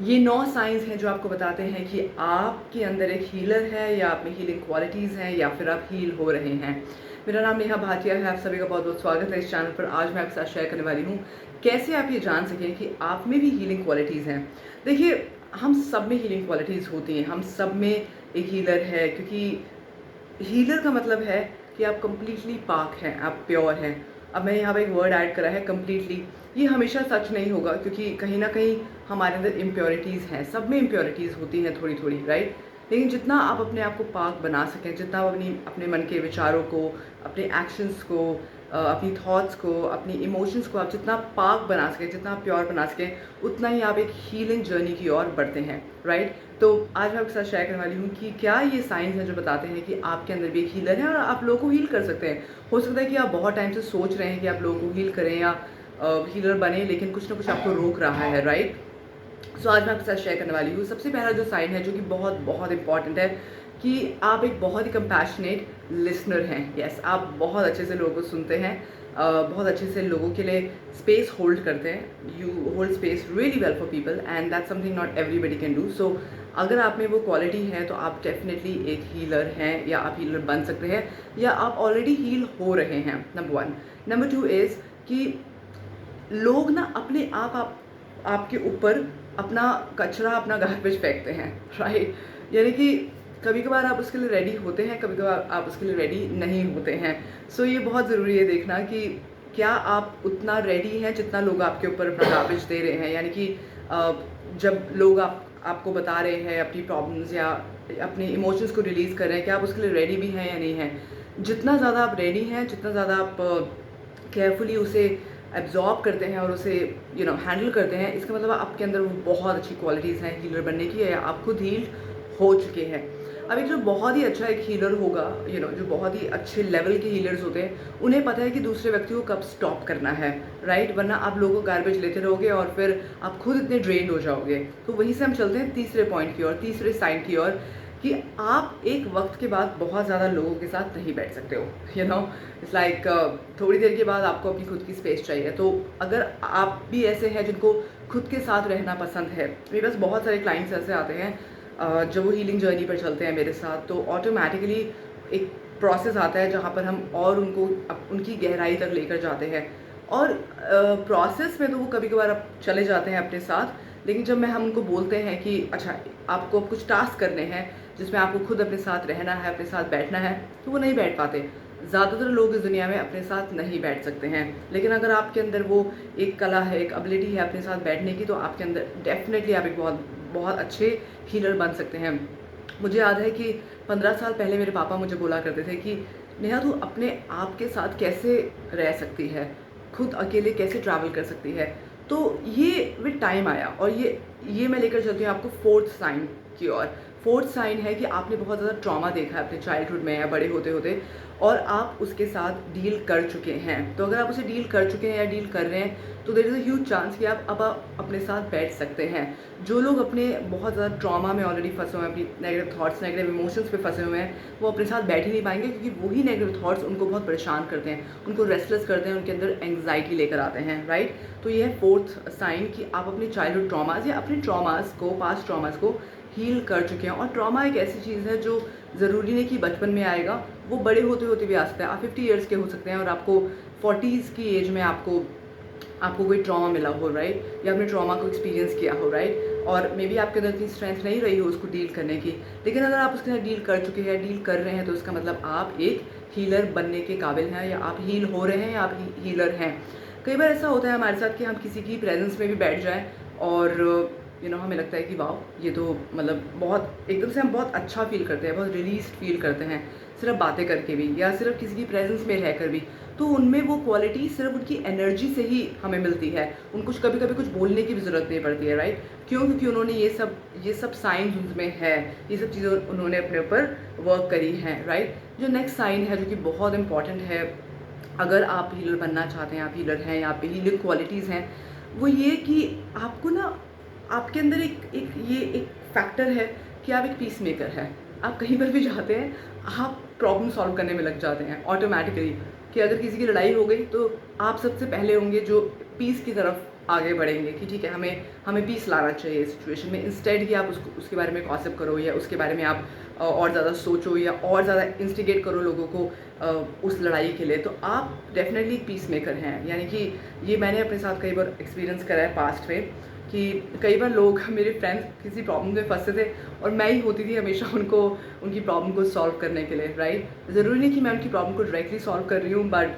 ये 9 साइंस हैं जो आपको बताते हैं कि आपके अंदर एक हीलर है या आप में हीलिंग क्वालिटीज़ हैं या फिर आप हील हो रहे हैं। मेरा नाम नेहा भाटिया है, आप सभी का बहुत बहुत स्वागत है इस चैनल पर। आज मैं आपके साथ शेयर करने वाली हूँ कैसे आप ये जान सकें कि आप में भी हीलिंग क्वालिटीज़ हैं। देखिए, हम सब में हीलिंग क्वालिटीज़ होती हैं, हम सब में एक हीलर है, क्योंकि हीलर का मतलब है कि आप कंप्लीटली पाक हैं, आप प्योर हैं। अब मैंने यहाँ पे एक वर्ड ऐड करा है कंप्लीटली। ये हमेशा सच नहीं होगा, क्योंकि कहीं ना कहीं हमारे अंदर इम्प्योरिटीज़ हैं, सब में इम्प्योरिटीज़ होती हैं थोड़ी थोड़ी, राइट। लेकिन जितना आप अपने आप को पाक बना सकें, जितना आप अपने मन के विचारों को, अपने एक्शंस को, अपनी थॉट्स को, अपनी इमोशंस को आप जितना पाक बना सकें, जितना आप प्योर बना सकें, उतना ही आप एक हीलिंग जर्नी की ओर बढ़ते हैं, राइट। तो आज मैं आपके साथ शेयर करने वाली हूँ कि क्या ये साइंस हैं जो बताते हैं कि आपके अंदर भी एक हीलर है और आप लोगों को हील कर सकते हैं। हो सकता है कि आप बहुत टाइम से सोच रहे हैं कि आप लोगों को हील करें या हीलर बने, लेकिन कुछ ना कुछ आपको रोक रहा है, राइट। सो आज मैं आपके साथ शेयर करने वाली हूँ। सबसे पहला जो साइन है, जो कि बहुत बहुत इंपॉर्टेंट है, कि आप एक बहुत ही कंपैशनेट लिसनर हैं। यस, आप बहुत अच्छे से लोगों को सुनते हैं, बहुत अच्छे से लोगों के लिए स्पेस होल्ड करते हैं। You hold space really well for people and that's something not everybody can do. So अगर आप में वो क्वालिटी है तो आप डेफिनेटली एक हीलर हैं या आप हीलर बन सकते हैं या आप ऑलरेडी हील हो रहे हैं, number one. Number two is कि लोग ना अपने आपके ऊपर अपना कचरा, अपना गार्बेज फेंकते हैं, राइट। यानी कि कभी कभार आप उसके लिए रेडी होते हैं, कभी कभार आप उसके लिए रेडी नहीं होते हैं। सो ये बहुत ज़रूरी है देखना कि क्या आप उतना रेडी हैं जितना लोग आपके ऊपर अपना गार्बेज दे रहे हैं। यानी कि जब लोग आपको बता रहे हैं अपनी प्रॉब्लम्स या अपने इमोशंस को रिलीज़ कर रहे हैं, क्या आप उसके लिए रेडी भी हैं या नहीं हैं। जितना ज़्यादा आप रेडी हैं, जितना ज़्यादा आप केयरफुली उसे एब्जॉर्ब करते हैं और उसे हैंडल करते हैं, इसका मतलब आपके अंदर वो बहुत अच्छी क्वालिटीज़ हैं हीलर बनने की, या आप खुद हील हो चुके हैं। अब एक जो बहुत ही अच्छा एक हीलर होगा, जो बहुत ही अच्छे लेवल के हीलर्स होते हैं, उन्हें पता है कि दूसरे व्यक्ति को कब स्टॉप करना है, राइट। वरना आप लोगों को गार्बेज लेते रहोगे और फिर आप खुद इतने ड्रेन हो जाओगे। तो वहीं से हम चलते हैं तीसरे पॉइंट की ओर, तीसरे साइन की ओर, कि आप एक वक्त के बाद बहुत ज़्यादा लोगों के साथ नहीं बैठ सकते हो। इट्स लाइक थोड़ी देर के बाद आपको अपनी खुद की स्पेस चाहिए। तो अगर आप भी ऐसे हैं जिनको खुद के साथ रहना पसंद है, मेरे पास बहुत सारे क्लाइंट्स ऐसे आते हैं जब वो हीलिंग जर्नी पर चलते हैं मेरे साथ, तो ऑटोमेटिकली एक प्रोसेस आता है जहाँ पर हम और उनको उनकी गहराई तक लेकर जाते हैं। और प्रोसेस में तो वो कभी कभार अब चले जाते हैं अपने साथ, लेकिन जब हम उनको बोलते हैं कि अच्छा, आपको अब कुछ टास्क करने हैं जिसमें आपको खुद अपने साथ रहना है, अपने साथ बैठना है, तो वो नहीं बैठ पाते। ज़्यादातर लोग इस दुनिया में अपने साथ नहीं बैठ सकते हैं, लेकिन अगर आपके अंदर वो एक कला है, एक एबिलिटी है अपने साथ बैठने की, तो आपके अंदर डेफिनेटली आप एक बहुत बहुत अच्छे हीलर बन सकते हैं। मुझे याद है कि 15 साल पहले मेरे पापा मुझे बोला करते थे कि नेहा, तू अपने आप के साथ कैसे रह सकती है, खुद अकेले कैसे ट्रैवल कर सकती है। तो ये विद टाइम आया, और ये मैं लेकर चलती हूँ आपको फोर्थ साइन की ओर। फोर्थ साइन है कि आपने बहुत ज़्यादा ट्रॉमा देखा है अपने चाइल्डहुड में या बड़े होते होते, और आप उसके साथ डील कर चुके हैं। तो अगर आप उसे डील कर चुके हैं या डील कर रहे हैं, तो there is a huge chance कि आप अपने साथ बैठ सकते हैं। जो लोग अपने बहुत ज़्यादा ट्रॉमा में ऑलरेडी फंसे हुए हैं, अपनी नेगेटिव थॉट्स, नेगेटिव इमोशंस पे फंसे हुए हैं, वो अपने साथ बैठ ही नहीं पाएंगे, क्योंकि वही नेगेटिव थॉट्स उनको बहुत परेशान करते हैं, उनको रेस्टलेस करते हैं, उनके अंदर एंग्जाइटी लेकर आते हैं, राइट। तो ये है फोर्थ साइन कि आप अपने चाइल्डहुड ट्रॉमास या अपने ट्रॉमास को, पास्ट ट्रॉमास को हील कर चुके हैं। और ट्रॉमा एक ऐसी चीज़ है जो ज़रूरी नहीं कि बचपन में आएगा, वो बड़े होते होते भी आ सकता है। आप 50 ईयर्स के हो सकते हैं और आपको 40s की एज में आपको कोई ट्रॉमा मिला हो, राइट, या आपने ट्रॉमा को एक्सपीरियंस किया हो, राइट। और मे बी आपके अंदर इतनी स्ट्रेंथ नहीं रही हो उसको डील करने की, लेकिन अगर आप उसके साथ डील कर चुके हैं, डील कर रहे हैं, तो इसका मतलब आप एक हीलर बनने के काबिल हैं, या आप हील हो रहे हैं, या आप हीलर हैं। कई बार ऐसा होता है हमारे साथ कि हम किसी की प्रेजेंस में भी बैठ जाएं और हमें लगता है कि वाह, ये तो मतलब बहुत एकदम से हम बहुत अच्छा फील करते हैं, बहुत रिलीज फील करते हैं, सिर्फ बातें करके भी या सिर्फ किसी की प्रेजेंस में रहकर भी। तो उनमें वो क्वालिटी सिर्फ उनकी एनर्जी से ही हमें मिलती है, उनको कभी कभी कुछ बोलने की भी ज़रूरत नहीं पड़ती है, राइट। क्यों? क्योंकि उन्होंने ये सब साइंस उनमें है, ये सब चीज़ें उन्होंने अपने ऊपर वर्क करी हैं, राइट। जो नेक्स्ट साइन है, जो कि बहुत इंपॉर्टेंट है अगर आप हीलर बनना चाहते हैं, आप हीलर हैं या आप पे हीलिंग क्वालिटीज़ हैं, वो ये कि आपको ना आपके अंदर एक फैक्टर है कि आप एक पीस मेकर हैं। आप कहीं पर भी जाते हैं, आप प्रॉब्लम सॉल्व करने में लग जाते हैं ऑटोमेटिकली, कि अगर किसी की लड़ाई हो गई तो आप सबसे पहले होंगे जो पीस की तरफ आगे बढ़ेंगे कि ठीक है, हमें हमें पीस लाना चाहिए इस सिचुएशन में, इंस्टेड कि आप उसके बारे में गॉसिप करो या उसके बारे में आप और ज़्यादा सोचो या और ज़्यादा इंस्टिगेट करो लोगों को उस लड़ाई के लिए। तो आप डेफिनेटली पीस मेकर हैं, यानी कि ये मैंने अपने साथ कई बार एक्सपीरियंस करा है पास्ट में कि कई बार लोग मेरे फ्रेंड्स किसी प्रॉब्लम में फंसे थे और मैं ही होती थी हमेशा उनको उनकी प्रॉब्लम को सॉल्व करने के लिए, राइट। ज़रूरी नहीं कि मैं उनकी प्रॉब्लम को डायरेक्टली सॉल्व कर रही हूँ, बट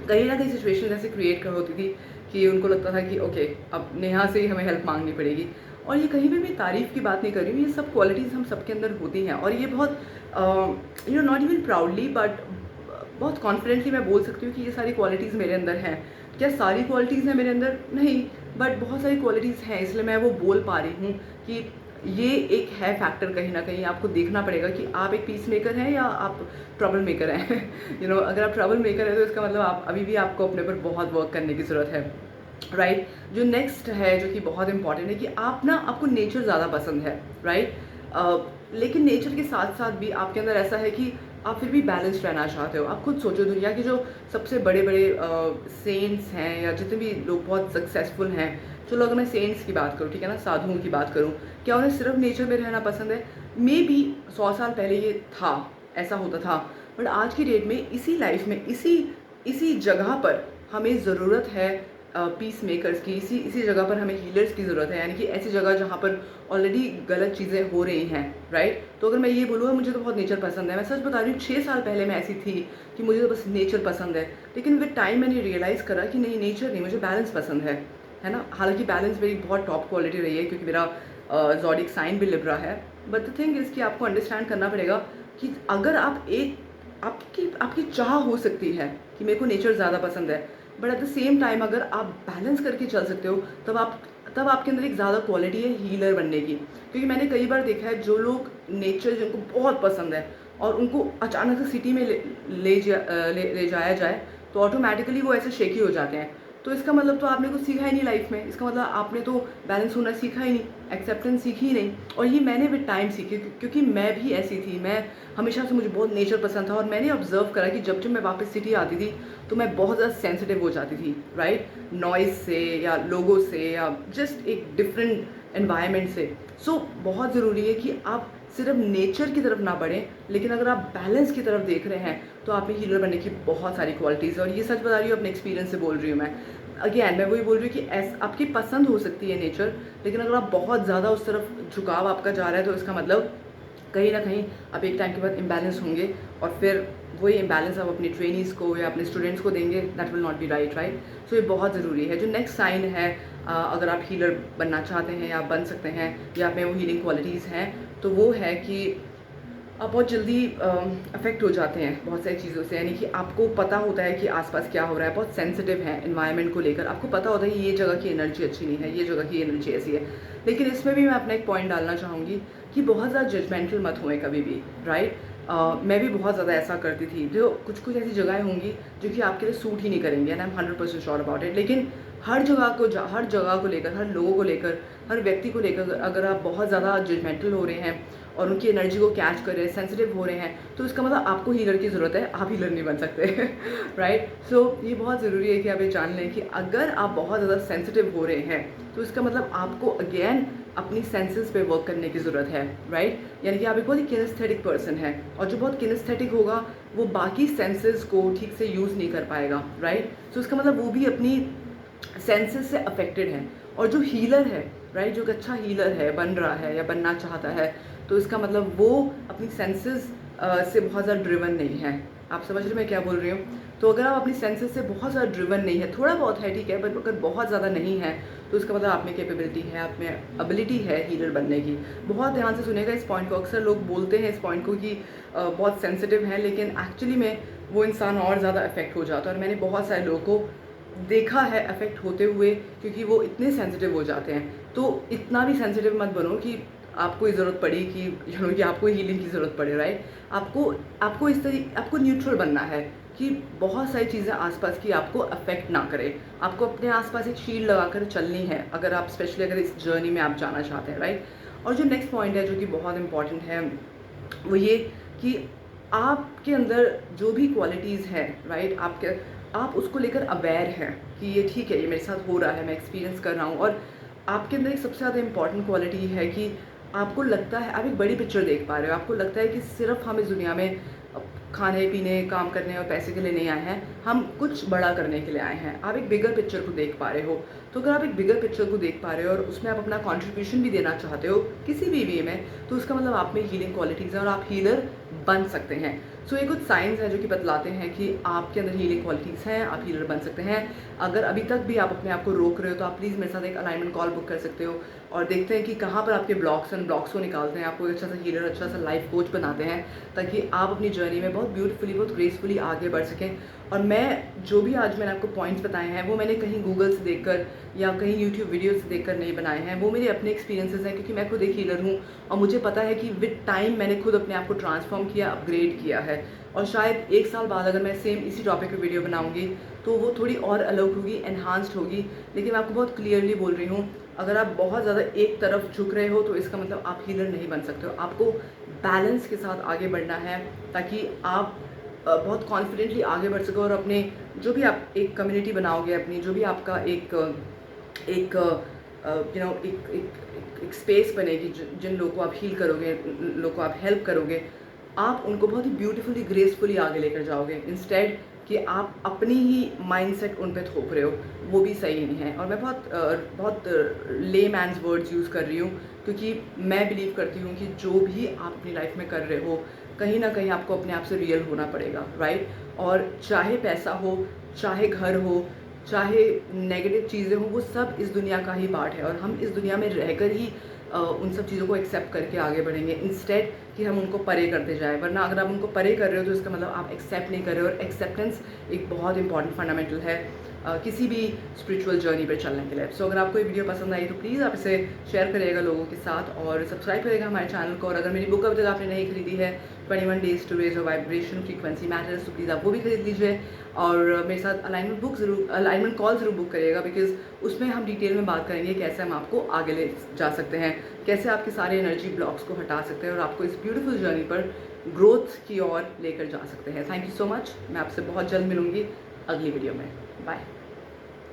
कहीं ना कहीं सिचुएशन ऐसे क्रिएट कर होती थी कि उनको लगता था कि ओके, अब नेहा से ही हमें हेल्प मांगनी पड़ेगी। और ये कहीं भी मैं तारीफ़ की बात नहीं कर रही हूँ, ये सब क्वालिटीज़ हम सबके अंदर होती हैं और ये बहुत नॉट इवन प्राउडली बट बहुत कॉन्फिडेंटली मैं बोल सकती हूँ कि ये सारी क्वालिटीज़ मेरे अंदर हैं। क्या सारी क्वालिटीज़ हैं मेरे अंदर? नहीं, बट बहुत सारी क्वालिटीज़ हैं, इसलिए मैं वो बोल पा रही हूँ कि ये एक है फैक्टर। कहीं ना कहीं आपको देखना पड़ेगा कि आप एक पीस मेकर हैं या आप ट्रबल मेकर हैं। अगर आप ट्रबल मेकर है तो इसका मतलब आप अभी भी आपको अपने पर बहुत वर्क करने की ज़रूरत है, राइट। जो नेक्स्ट है जो कि बहुत इंपॉर्टेंट है कि आपको नेचर ज़्यादा पसंद है, राइट। लेकिन नेचर के साथ साथ भी आपके अंदर ऐसा है कि आप फिर भी बैलेंस रहना चाहते हो। आप खुद सोचो, दुनिया के जो सबसे बड़े बड़े सेंट्स हैं या जितने भी लोग बहुत सक्सेसफुल हैं, चलो अगर मैं सेंट्स की बात करूँ, ठीक है ना, साधुओं की बात करूँ, क्या उन्हें सिर्फ नेचर में रहना पसंद है? मे बी 100 साल पहले ये था, ऐसा होता था, बट आज की डेट में इसी लाइफ में इसी जगह पर हमें ज़रूरत है पीस मेकर्स की। इसी इसी जगह पर हमें हीलर्स की ज़रूरत है, यानी कि ऐसी जगह जहाँ पर ऑलरेडी गलत चीज़ें हो रही हैं, राइट। तो अगर मैं ये बोलूँ मुझे तो बहुत नेचर पसंद है, मैं सच बता रही हूँ, 6 साल पहले मैं ऐसी थी कि मुझे तो बस नेचर पसंद है, लेकिन विद टाइम मैंने रियलाइज़ करा कि नहीं, नेचर नहीं, मुझे बैलेंस पसंद है ना। हालांकि बैलेंस मेरी बहुत टॉप क्वालिटी रही है क्योंकि मेरा ज़ोडिक साइन भी लिब्रा है, बट द थिंग इज़ कि आपको अंडरस्टैंड करना पड़ेगा कि अगर आप आपकी चाह हो सकती है कि मेरे को नेचर ज़्यादा पसंद है, but at the same time अगर आप बैलेंस करके चल सकते हो तब आपके अंदर एक ज़्यादा क्वालिटी है हीलर बनने की। क्योंकि मैंने कई बार देखा है जो लोग नेचर जिनको बहुत पसंद है और उनको अचानक से सिटी में ले जाया जाए तो ऑटोमेटिकली वो ऐसे शेकी हो जाते हैं। तो इसका मतलब तो आपने कुछ सीखा ही नहीं लाइफ में, इसका मतलब आपने तो बैलेंस होना सीखा ही नहीं, एक्सेप्टेंस सीखी ही नहीं। और ये मैंने विद टाइम सीखी क्योंकि मैं भी ऐसी थी, मैं हमेशा से मुझे बहुत नेचर पसंद था और मैंने ऑब्जर्व करा कि जब मैं वापस सिटी आती थी तो मैं बहुत ज़्यादा सेंसिटिव हो जाती थी, राइट, नॉइज़ से या लोगों से या जस्ट एक डिफरेंट एनवायरनमेंट से। सो बहुत ज़रूरी है कि आप सिर्फ नेचर की तरफ ना बढ़ें, लेकिन अगर आप बैलेंस की तरफ देख रहे हैं तो आप में हीलर बनने की बहुत सारी क्वालिटीज़ है। और ये सच बता रही हूँ, अपने एक्सपीरियंस से बोल रही हूँ मैं। अगेन मैं वही बोल रही हूँ कि आपकी पसंद हो सकती है नेचर, लेकिन अगर आप बहुत ज़्यादा उस तरफ झुकाव आपका जा रहा है तो इसका मतलब कहीं ना कहीं आप एक टाइम के बाद इम्बैलेंस होंगे और फिर वही इम्बैलेंस आप अपने ट्रेनीज़ को या अपने स्टूडेंट्स को देंगे, that will not be right, right. So ये बहुत ज़रूरी है। जो नेक्स्ट साइन है, अगर आप हीलर बनना चाहते हैं या बन सकते हैं या आप में वो हीलिंग क्वालिटीज़ हैं, तो वो है कि आप बहुत जल्दी अफेक्ट हो जाते हैं बहुत सारी चीज़ों से, यानी कि आपको पता होता है कि आसपास क्या हो रहा है, बहुत सेंसिटिव है एनवायरनमेंट को लेकर, आपको पता होता है ये जगह की एनर्जी अच्छी नहीं है, ये जगह की एनर्जी ऐसी है। लेकिन इसमें भी मैं अपना एक पॉइंट डालना चाहूँगी कि बहुत ज़्यादा जजमेंटल मत हुए कभी भी, राइट। मैं भी बहुत ज़्यादा ऐसा करती थी। जो कुछ ऐसी जगहें होंगी जो कि आपके लिए सूट ही नहीं करेंगी, and I am 100% sure about it. लेकिन हर जगह को लेकर, हर लोगों को लेकर, हर व्यक्ति को लेकर अगर आप बहुत ज़्यादा जजमेंटल हो रहे हैं और उनकी एनर्जी को कैच कर रहे हैं, सेंसिटिव हो रहे हैं, तो इसका मतलब आपको हीलर की ज़रूरत है, आप हीलर नहीं बन सकते। राइट। सो ये बहुत ज़रूरी है कि आप ये जान लें कि अगर आप बहुत ज़्यादा सेंसिटिव हो रहे हैं तो इसका मतलब आपको अगेन अपनी सेंसेस पे वर्क करने की ज़रूरत है, राइट। यानी कि आप एक बहुत ही किनेस्थेटिक पर्सन है और जो बहुत किनेस्थेटिक होगा वो बाकी सेंसेस को ठीक से यूज़ नहीं कर पाएगा, राइट। सो इसका मतलब वो भी अपनी सेंसेस से अफेक्टेड है। और जो हीलर है, राइट, जो एक अच्छा हीलर है, बन रहा है या बनना चाहता है, तो इसका मतलब वो अपनी सेंसेस से बहुत ज़्यादा ड्रिवन नहीं है। आप समझ रहे मैं क्या बोल रही हूँ? तो अगर आप अपनी सेंसेस से बहुत ज़्यादा ड्रिवन नहीं है, थोड़ा बहुत है ठीक है, बट अगर बहुत ज़्यादा नहीं है तो इसका मतलब आप में कैपेबिलिटी है, आप में एबिलिटी है हीलर बनने की। बहुत ध्यान से सुनेगा इस पॉइंट को। अक्सर लोग बोलते हैं इस पॉइंट को कि बहुत सेंसिटिव है, लेकिन एक्चुअली में वो इंसान और ज़्यादा अफेक्ट हो जाता है। और मैंने बहुत सारे लोगों को देखा है अफेक्ट होते हुए, क्योंकि वो इतने सेंसिटिव हो जाते हैं। तो इतना भी सेंसिटिव मत बनो कि आपको ज़रूरत पड़ी कि कि आपको हीलिंग की ज़रूरत पड़े, राइट। आपको इस तरीके आपको न्यूट्रल बनना है कि बहुत सारी चीज़ें आसपास की आपको अफेक्ट ना करें। आपको अपने आसपास एक शील्ड लगाकर चलनी है, अगर आप स्पेशली अगर इस जर्नी में आप जाना चाहते हैं, राइट। और जो नेक्स्ट पॉइंट है जो कि बहुत इंपॉर्टेंट है वो ये कि आपके अंदर जो भी क्वालिटीज़ हैं, राइट, आपके आप उसको लेकर अवेयर हैं कि ये ठीक है, ये मेरे साथ हो रहा है, मैं एक्सपीरियंस कर रहा हूँ। और आपके अंदर एक सबसे ज़्यादा इंपॉर्टेंट क्वालिटी है कि आपको लगता है आप एक बड़ी पिक्चर देख पा रहे हो। आपको लगता है कि सिर्फ हम इस दुनिया में खाने पीने काम करने और पैसे के लिए नहीं आए हैं, हम कुछ बड़ा करने के लिए आए हैं। आप एक बिगर पिक्चर को देख पा रहे हो। तो अगर आप एक बिगर पिक्चर को देख पा रहे हो और उसमें आप अपना कंट्रीब्यूशन भी देना चाहते हो किसी भी वे में, तो उसका मतलब आप में हीलिंग क्वालिटीज़ हैं और आप हीलर बन सकते हैं। सो ये कुछ साइंस हैं जो कि बतलाते हैं कि आपके अंदर हीलिंग क्वालिटीज़ हैं, आप हीलर बन सकते हैं। अगर अभी तक भी आप अपने आप को रोक रहे हो तो आप प्लीज़ मेरे साथ एक अलाइनमेंट कॉल बुक कर सकते हो और देखते हैं कि कहाँ पर आपके ब्लॉक्स एंड ब्लॉक्स को निकालते हैं, आपको एक अच्छा सा हीलर, अच्छा सा लाइफ कोच बनाते हैं, ताकि आप अपनी जर्नी में बहुत ब्यूटीफुली, बहुत ग्रेसफुली आगे बढ़ सकें। और मैं जो भी आज मैंने आपको पॉइंट्स बताए हैं वो मैंने कहीं गूगल से देखकर या कहीं यूट्यूब वीडियो से देखकर नहीं बनाए हैं, वो मेरे अपने एक्सपीरियंसेस हैं, क्योंकि मैं खुद एक हीलर हूँ और मुझे पता है कि विद टाइम मैंने खुद अपने आप को ट्रांसफॉर्म किया, अपग्रेड किया है। और शायद 1 साल बाद अगर मैं सेम इसी टॉपिक पे वीडियो बनाऊंगी तो वो थोड़ी और अलग होगी, एनहांस्ड होगी। लेकिन मैं आपको बहुत क्लियरली बोल रही हूँ, अगर आप बहुत ज़्यादा एक तरफ झुक रहे हो तो इसका मतलब आप हीलर नहीं बन सकते हो। आपको बैलेंस के साथ आगे बढ़ना है ताकि आप बहुत कॉन्फिडेंटली आगे बढ़ सको और अपने जो भी आप एक कम्युनिटी बनाओगे, अपनी जो भी आपका एक एक यू नो एक स्पेस बनेगी, जिन लोगों को आप हील करोगे, लोगों को आप हेल्प करोगे, आप उनको बहुत ही ब्यूटीफुली, ग्रेसफुली आगे लेकर जाओगे, इंस्टेड कि आप अपनी ही माइंडसेट उन पे थोप रहे हो। वो भी सही नहीं है। और मैं बहुत ले मैन्स वर्ड्स यूज़ कर रही हूँ, क्योंकि मैं बिलीव करती हूँ कि जो भी आप अपनी लाइफ में कर रहे हो, कहीं ना कहीं आपको अपने आप से रियल होना पड़ेगा, राइट? और चाहे पैसा हो, चाहे घर हो, चाहे नेगेटिव चीज़ें हों, वो सब इस दुनिया का ही पार्ट है और हम इस दुनिया में रहकर ही उन सब चीज़ों को एक्सेप्ट करके आगे बढ़ेंगे, इंस्टेड कि हम उनको परे करते जाएं। वरना अगर आप उनको परे कर रहे हो तो इसका मतलब आप एक्सेप्ट नहीं कर रहे हो। और एक्सेप्टेंस एक बहुत इंपॉर्टेंट फंडामेंटल है किसी भी स्पिरिचुअल जर्नी पर चलने के लिए। सो अगर आपको ये वीडियो पसंद आई तो प्लीज़ आप इसे शेयर करिएगा लोगों के साथ और सब्सक्राइब करिएगा हमारे चैनल को। और अगर मेरी बुक अभी तक आपने नहीं खरीदी है, 21 days to raise your vibration frequency matters, तो प्लीज़ आप वो भी खरीद लीजिए। और मेरे साथ अलाइनमेंट कॉल ज़रूर बुक करिएगा, बिकॉज उसमें हम डिटेल में बात करेंगे कैसे हम आपको आगे ले जा सकते हैं, कैसे आपके सारे एनर्जी ब्लॉक्स को हटा सकते हैं और आपको इस ब्यूटीफुल जर्नी पर ग्रोथ की ओर लेकर जा सकते हैं। Thank you so much. मैं आपसे बहुत जल्द मिलूंगी अगली वीडियो में। बाय।